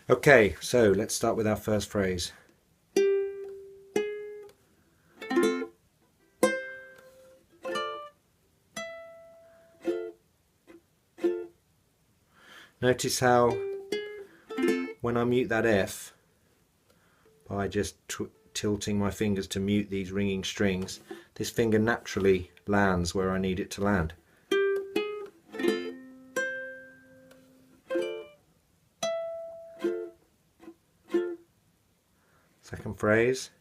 Okay, so let's start with our first phrase. Notice how when I mute that F, by just tilting my fingers to mute these ringing strings, this finger naturally lands where I need it to land. Second phrase.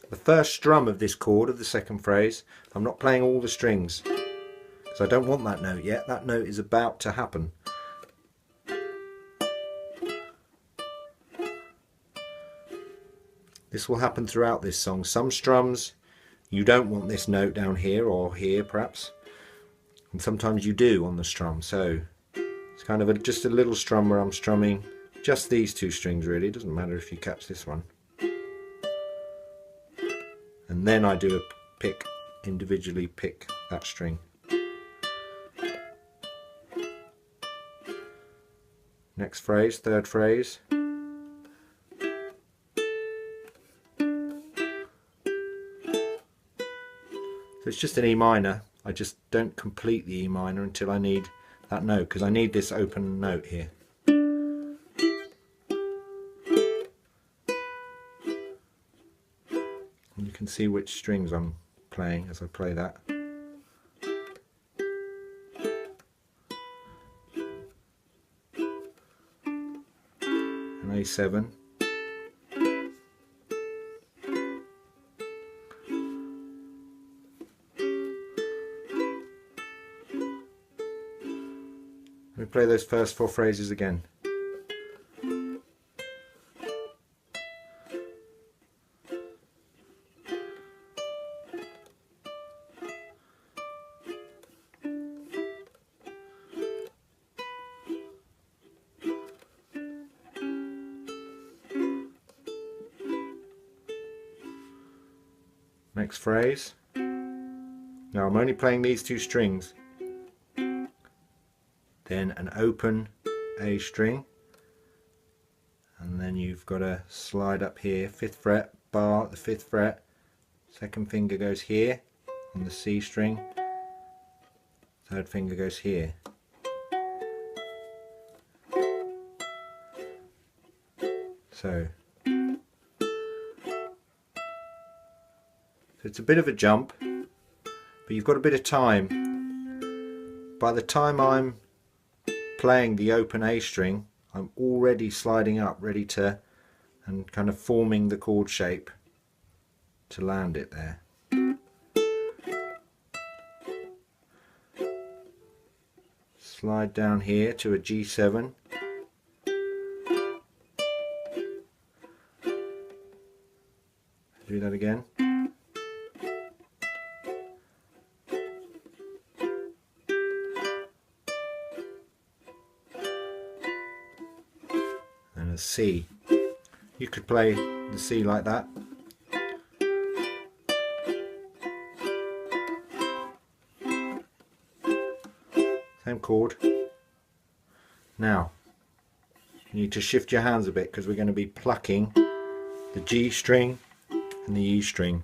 The first strum of this chord of the second phrase, I'm not playing all the strings because I don't want that note yet. That note is about to happen. This will happen throughout this song. Some strums you don't want this note down here or here perhaps, and sometimes you do on the strum. So it's kind of just a little strum where I'm strumming just these two strings really. It doesn't matter if you catch this one. And then I do a pick, individually pick that string. Next phrase, third phrase. So it's just an E minor. I just don't complete the E minor until I need that note, because I need this open note here. And you can see which strings I'm playing as I play that. An A7. Let me play those first four phrases again. Next phrase. Now I'm only playing these two strings. Then an open A string, and then you've got to slide up here, 5th fret, bar at the 5th fret, second finger goes here on the C string, third finger goes here. So it's a bit of a jump, but you've got a bit of time. By the time I'm playing the open A string, I'm already sliding up, ready to, and kind of forming the chord shape to land it there. Slide down here to a G7. Do that again. A C. You could play the C like that. Same chord. Now you need to shift your hands a bit because we're going to be plucking the G string and the E string.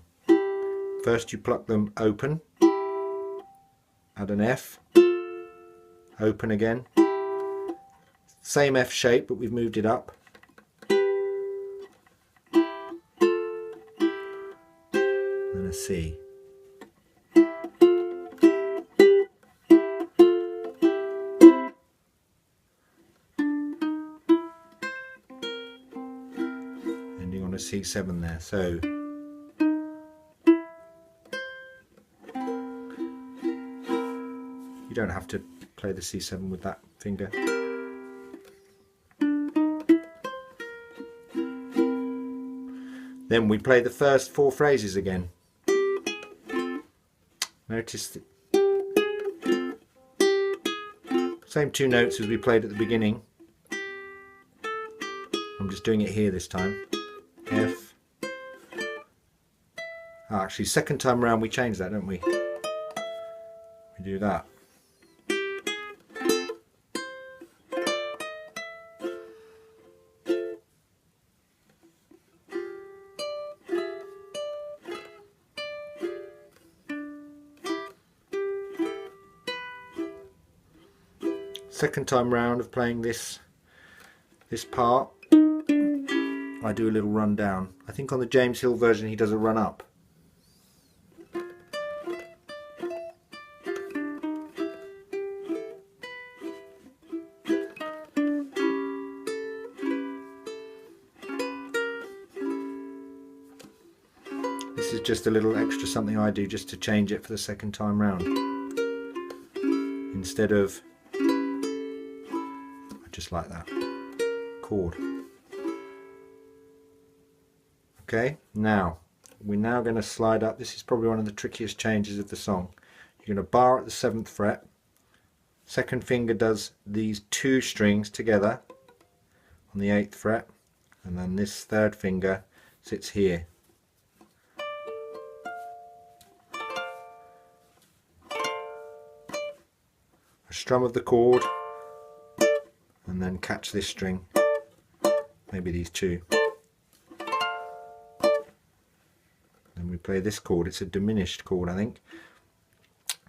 First you pluck them open, add an F, open again. Same F shape, but we've moved it up. And a C. Ending on a C7 there. So you don't have to play the C7 with that finger. Then we play the first four phrases again. Notice the same two notes as we played at the beginning. I'm just doing it here this time. F. Oh, actually, second time around we change that, don't we? We do that. second time round of playing this part, I do a little run down. I think on the James Hill version he does a run up. This is just a little extra something I do just to change it for the second time round. Instead of, just like that, chord. Okay, now we're now going to slide up. This is probably one of the trickiest changes of the song. You're going to bar at the 7th fret. Second finger does these 2 strings together on the 8th fret, and then this third finger sits here. A strum of the chord, and then catch this string, maybe these 2. Then we play this chord. It's a diminished chord, I think.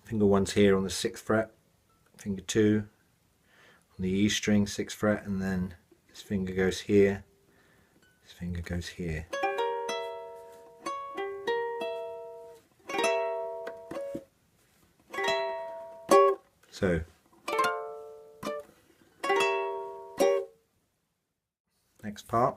Finger 1's here on the 6th fret, finger 2 on the E string, 6th fret, and then this finger goes here, this finger goes here. So, next part.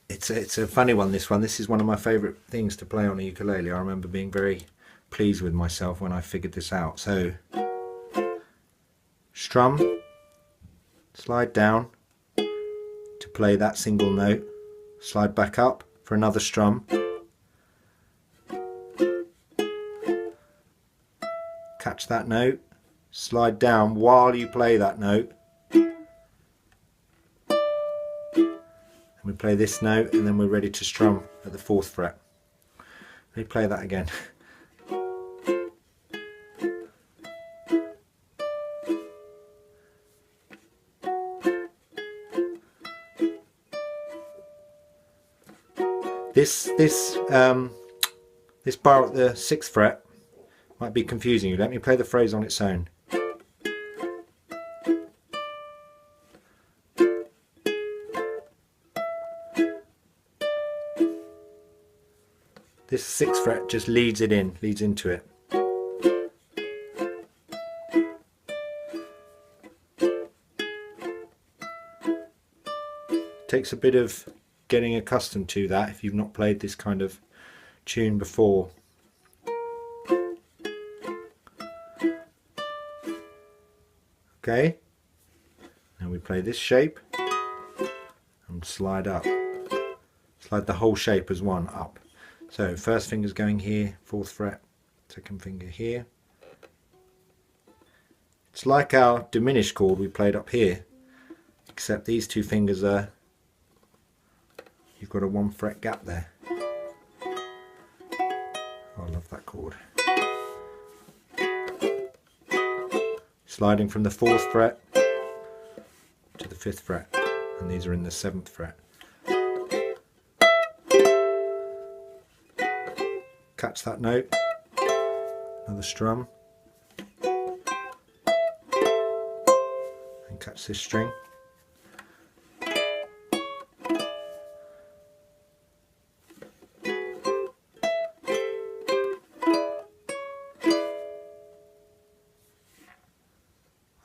It's a funny one, this one. This is one of my favourite things to play on a ukulele. I remember being very pleased with myself when I figured this out. So, strum, slide down to play that single note, slide back up for another strum, catch that note, slide down while you play that note, and we play this note, and then we're ready to strum at the 4th fret. Let me play that again. This bar at the 6th fret might be confusing you. Let me play the phrase on its own. This 6th fret just leads into it. Takes a bit of getting accustomed to that if you've not played this kind of tune before. Okay, now we play this shape and slide up. Slide the whole shape as one up. So first finger's going here, 4th fret, second finger here. It's like our diminished chord we played up here, except these 2 fingers are, you've got a 1 fret gap there. Oh, I love that chord. Sliding from the 4th fret to the 5th fret, and these are in the 7th fret. Catch that note, another strum, and catch this string.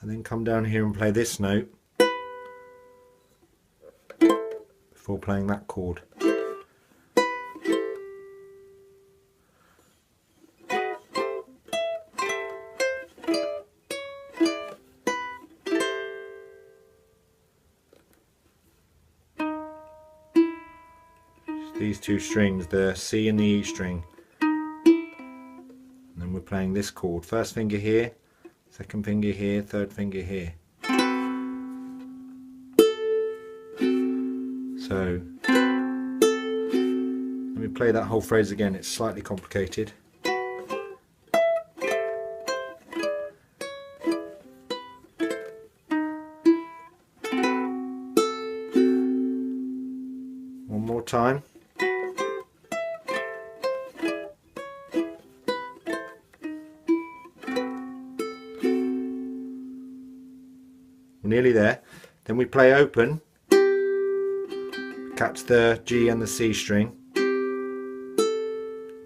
And then come down here and play this note before playing that chord. These 2 strings, the C and the E string, and then we're playing this chord. First finger here, second finger here, third finger here. So let me play that whole phrase again. It's slightly complicated. One more time. nearly there. Then we play open, catch the G and the C string.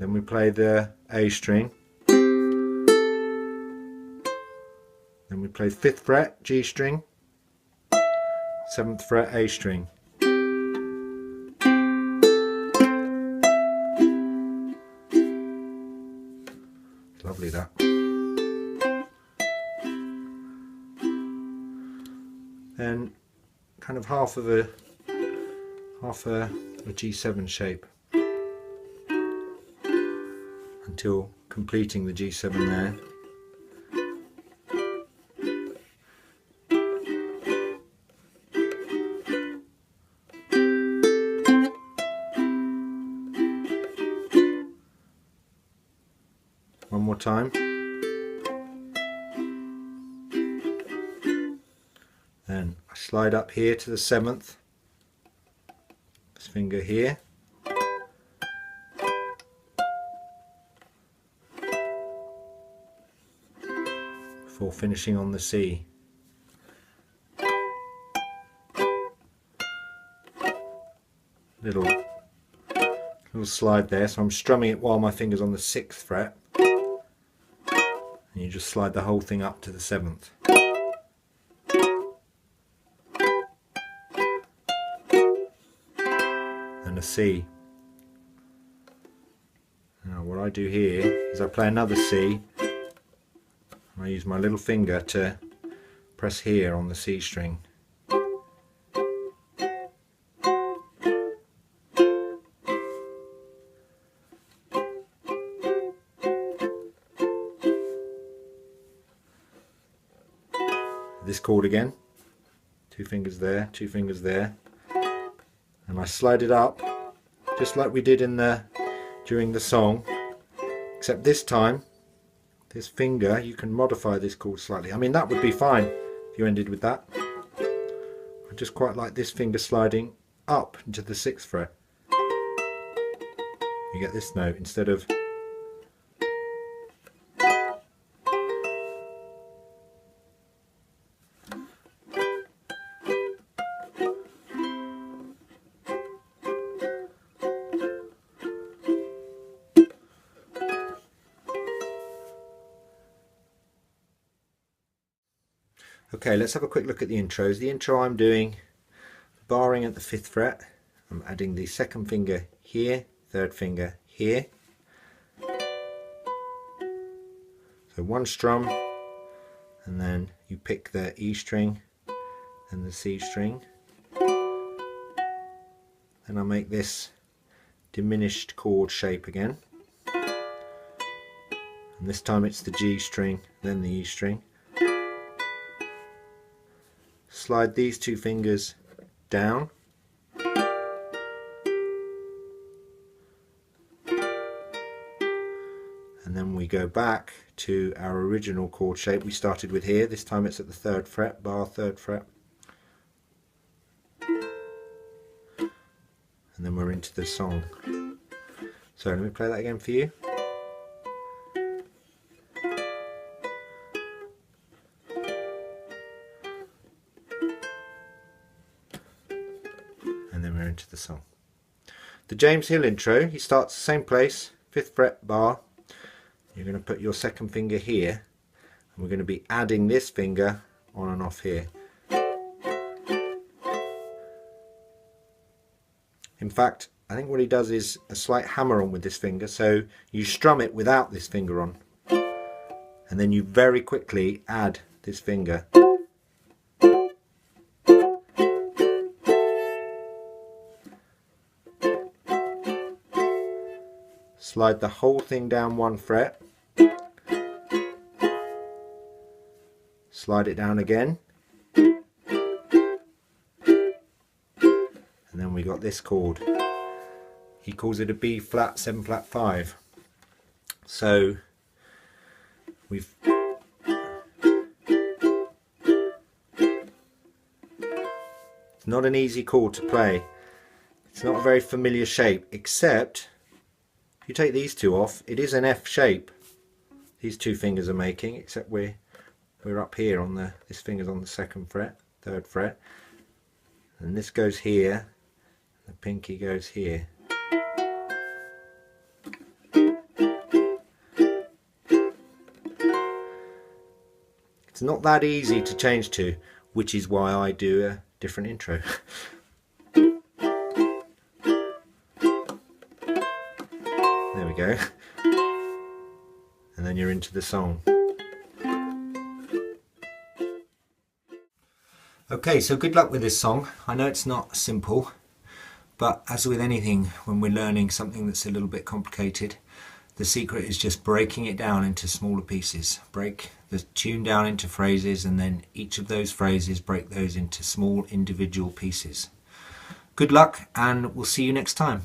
Then we play the A string. Then we play 5th fret G string, 7th fret A string. Lovely that. Then kind of half a G7 shape until completing the G7 there. One more time. Then I slide up here to the 7th. This finger here. Before finishing on the C. Little slide there, so I'm strumming it while my finger's on the 6th fret. And you just slide the whole thing up to the 7th. And a C. Now what I do here is I play another C. I use my little finger to press here on the C string. This chord again, 2 fingers there, 2 fingers there, and I slide it up just like we did during the song, except this time this finger, you can modify this chord slightly. I mean, that would be fine if you ended with that. I just quite like this finger sliding up into the 6th fret. You get this note instead of Okay, let's have a quick look at the intros. The intro I'm doing, barring at the 5th fret, I'm adding the 2nd finger here, 3rd finger here. So 1 strum, and then you pick the E string and the C string. Then I make this diminished chord shape again. And this time it's the G string, then the E string. Slide these 2 fingers down, and then we go back to our original chord shape we started with here. This time it's at the 3rd fret, bar 3rd fret, and then we're into the song. So let me play that again for you. And then we're into the song. The James Hill intro, he starts the same place, 5th fret bar. You're going to put your 2nd finger here, and we're going to be adding this finger on and off here. In fact, I think what he does is a slight hammer on with this finger, so you strum it without this finger on, and then you very quickly add this finger. Slide the whole thing down 1 fret, slide it down again, and then we got this chord. He calls it a B flat 7 flat 5. So we've it's not an easy chord to play. It's not a very familiar shape, except if you take these 2 off, it is an F shape. These 2 fingers are making, except we're up here on this finger's on the 2nd fret. 3rd fret, and this goes here, the pinky goes here. It's not that easy to change to, which is why I do a different intro. There we go. And then you're into the song. Okay, so good luck with this song. I know it's not simple, but as with anything, when we're learning something that's a little bit complicated, the secret is just breaking it down into smaller pieces. Break the tune down into phrases, and then each of those phrases, break those into small individual pieces. Good luck, and we'll see you next time.